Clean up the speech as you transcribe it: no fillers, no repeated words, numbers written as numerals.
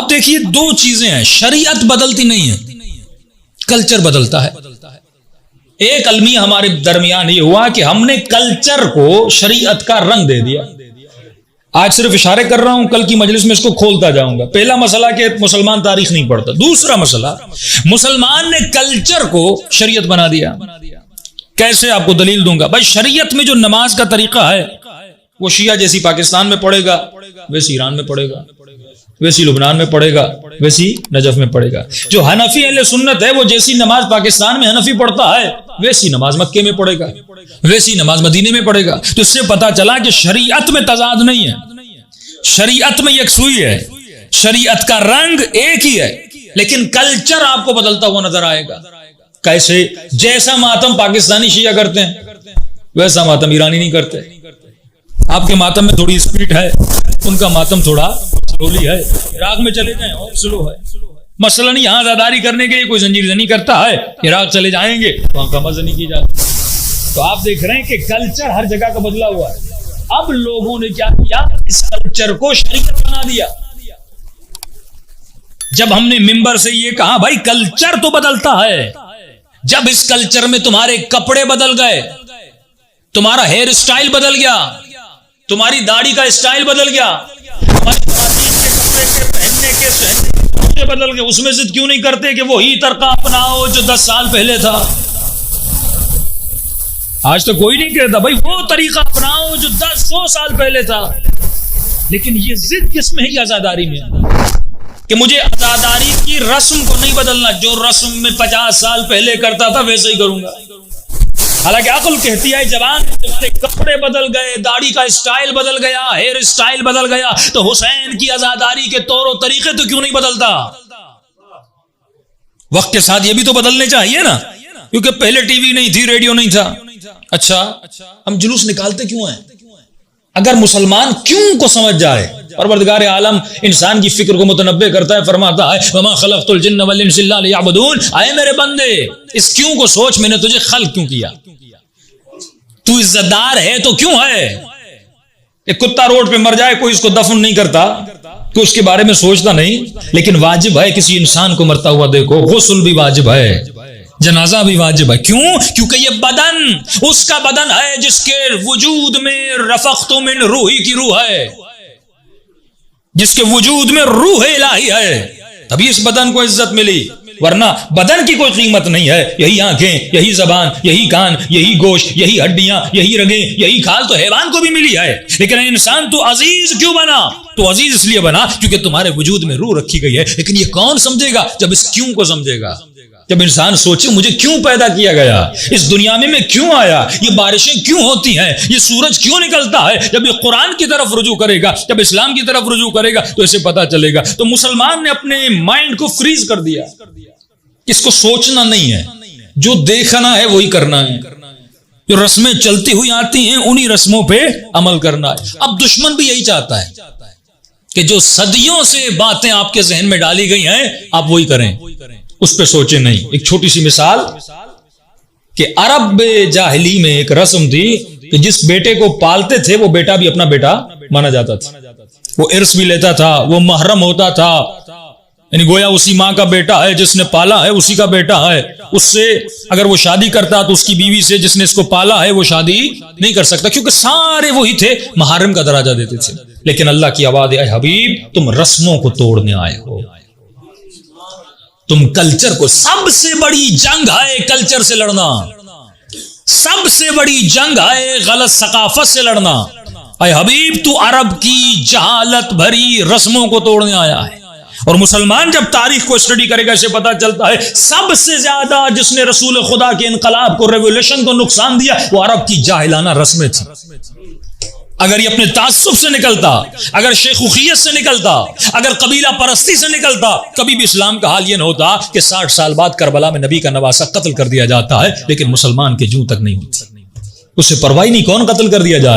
اب دیکھیے دو چیزیں ہیں، شریعت بدلتی نہیں ہے، کلچر بدلتا ہے۔ ایک المیہ ہمارے درمیان یہ ہوا کہ ہم نے کلچر کو شریعت کا رنگ دے دیا۔ آج صرف اشارے کر رہا ہوں، کل کی مجلس میں اس کو کھولتا جاؤں گا۔ پہلا مسئلہ کہ مسلمان تاریخ نہیں پڑھتا، دوسرا مسئلہ مسلمان نے کلچر کو شریعت بنا دیا۔ کیسے؟ آپ کو دلیل دوں گا۔ بھائی شریعت میں جو نماز کا طریقہ ہے وہ شیعہ جیسی پاکستان میں پڑھے گا ویسی ایران میں پڑھے گا، ویسی لبنان میں پڑھے گا، ویسی نجف میں پڑھے گا۔ جو حنفی اہل سنت ہے وہ جیسی نماز پاکستان میں حنفی پڑھتا ہے ویسی نماز مکے میں پڑھے گا، ویسی نماز مدینے میں پڑھے گا۔ تو اس سے پتا چلا کہ شریعت میں تضاد نہیں ہے، شریعت میں یکسوئی ہے، شریعت کا رنگ ایک ہی ہے، لیکن کلچر آپ کو بدلتا ہوا نظر آئے گا۔ کیسے؟ جیسا ماتم پاکستانی شیعہ کرتے ہیں ویسا ماتم ایرانی نہیں کرتے۔ آپ کے ماتم میں تھوڑی اسپیڈ ہے، ان کا ماتم تھوڑا سلولی ہے۔ عراق میں چلے جائیں اور سلو ہے۔ مثلاً یہاں عزاداری کرنے کے لیے کوئی زنجیر زنی کرتا ہے، عراق چلے جائیں گے وہاں کا مزہ نہیں کی جاتی۔ تو آپ دیکھ رہے ہیں کہ کلچر ہر جگہ کا بدلا ہوا ہے۔ اب لوگوں نے کیا کیا؟ اس کلچر کو شریعت بنا دیا۔ جب ہم نے ممبر سے یہ کہا بھائی کلچر تو بدلتا ہے، جب اس کلچر میں تمہارے کپڑے بدل گئے، تمہارا ہیئر اسٹائل بدل گیا، تمہاری داڑھی کا اسٹائل بدل گیا، تمہاری خواتین کے کپڑے کے پہننے کے سہنے بدل گئے، اس میں ضد کیوں نہیں کرتے کہ وہی طریقہ اپناؤ جو 10 سال پہلے تھا؟ آج تو کوئی نہیں کہتا بھائی وہ طریقہ اپناؤ جو 100 سال پہلے تھا، لیکن یہ ضد کس میں ہے؟ عزاداری میں، کہ مجھے عزاداری کی رسم کو نہیں بدلنا، جو رسم میں 50 سال پہلے کرتا تھا ویسے ہی کروں گا۔ حالانکہ عقل کہتی ہے جوان تمہارے کپڑے بدل گئے، داڑھی کا اسٹائل بدل گیا، ہیئر اسٹائل بدل گیا، تو حسین کی عزاداری کے طور و طریقے تو کیوں نہیں بدلتا؟ وقت کے ساتھ یہ بھی تو بدلنے چاہیے نا، کیونکہ پہلے ٹی وی نہیں تھی، ریڈیو نہیں تھا۔ اچھا ہم جلوس نکالتے کیوں ہیں؟ اگر مسلمان کیوں کو سمجھ جائے، پروردگار عالم انسان کی فکر کو متنبع کرتا ہے، فرماتا ہے وما خلقت الجن والانس الا لیعبدون، اے میرے بندے اس کیوں کو سوچ، میں نے تجھے خلق کیوں کیا؟ تو عزت دار ہے تو کیوں ہے؟ ایک کتا روڈ پہ مر جائے کوئی اس کو دفن نہیں کرتا، کوئی اس کے بارے میں سوچتا نہیں، لیکن واجب ہے کسی انسان کو مرتا ہوا دیکھو، غسل بھی واجب ہے، جنازہ بھی واجب ہے۔ کیوں؟ کیونکہ یہ بدن اس کا بدن ہے جس کے وجود میں رفقت من روحی کی روح ہے، جس کے وجود میں روح الہی ہے، تبھی اس بدن کو عزت ملی، ورنہ بدن کی کوئی قیمت نہیں ہے۔ یہی آنکھیں، یہی زبان، یہی کان، یہی گوشت، یہی ہڈیاں، یہی رگیں، یہی کھال تو حیوان کو بھی ملی ہے، لیکن انسان تو عزیز کیوں بنا؟ تو عزیز اس لیے بنا کیونکہ تمہارے وجود میں روح رکھی گئی ہے۔ لیکن یہ کون سمجھے گا؟ جب اس کیوں کو سمجھے گا، جب انسان سوچے مجھے کیوں پیدا کیا گیا، اس دنیا میں کیوں آیا، یہ بارشیں کیوں ہوتی ہیں، یہ سورج کیوں نکلتا ہے، جب یہ قرآن کی طرف رجوع کرے گا، جب اسلام کی طرف رجوع کرے گا تو اسے پتا چلے گا۔ تو مسلمان نے اپنے مائنڈ کو فریز کر دیا، اس کو سوچنا نہیں ہے، جو دیکھنا ہے وہی کرنا ہے، جو رسمیں چلتی ہوئی آتی ہیں انہی رسموں پہ عمل کرنا ہے۔ اب دشمن بھی یہی چاہتا ہے کہ جو صدیوں سے باتیں آپ کے ذہن میں ڈالی گئی ہیں آپ وہی کریں، اس پہ سوچیں نہیں۔ ایک چھوٹی سی مثال کہ عرب جاہلی میں ایک رسم تھی کہ جس بیٹے کو پالتے تھے وہ بیٹا بھی اپنا بیٹا مانا جاتا تھا، وہ ارث بھی لیتا تھا، وہ محرم ہوتا تھا، یعنی گویا اسی ماں کا بیٹا ہے، جس نے پالا ہے اسی کا بیٹا ہے۔ اس سے اگر وہ شادی کرتا تو اس کی بیوی سے جس نے اس کو پالا ہے وہ شادی نہیں کر سکتا، کیونکہ سارے وہی تھے، محرم کا درجہ دیتے تھے۔ لیکن اللہ کی آواز ہے اے حبیب تم رسموں کو توڑنے آئے ہو، تم کلچر کو، سب سے بڑی جنگ ہے کلچر سے لڑنا، سب سے بڑی جنگ ہے غلط ثقافت سے لڑنا۔ اے حبیب تو عرب کی جہالت بھری رسموں کو توڑنے آیا ہے۔ اور مسلمان جب تاریخ کو اسٹڈی کرے گا اسے پتا چلتا ہے سب سے زیادہ جس نے رسول خدا کے انقلاب کو، ریولیوشن کو نقصان دیا وہ عرب کی جاہلانہ رسمیں تھیں۔ اگر یہ اپنے تعصب سے نکلتا، اگر شیخوخیت سے نکلتا، اگر قبیلہ پرستی سے نکلتا، کبھی بھی اسلام کا حال یہ نہ ہوتا کہ 60 سال بعد کربلا میں نبی کا نواسہ قتل کر دیا جاتا ہے، لیکن مسلمان کے جوں تک نہیں ہوتی، اسے پرواہ نہیں کون قتل کر دیا جا رہا۔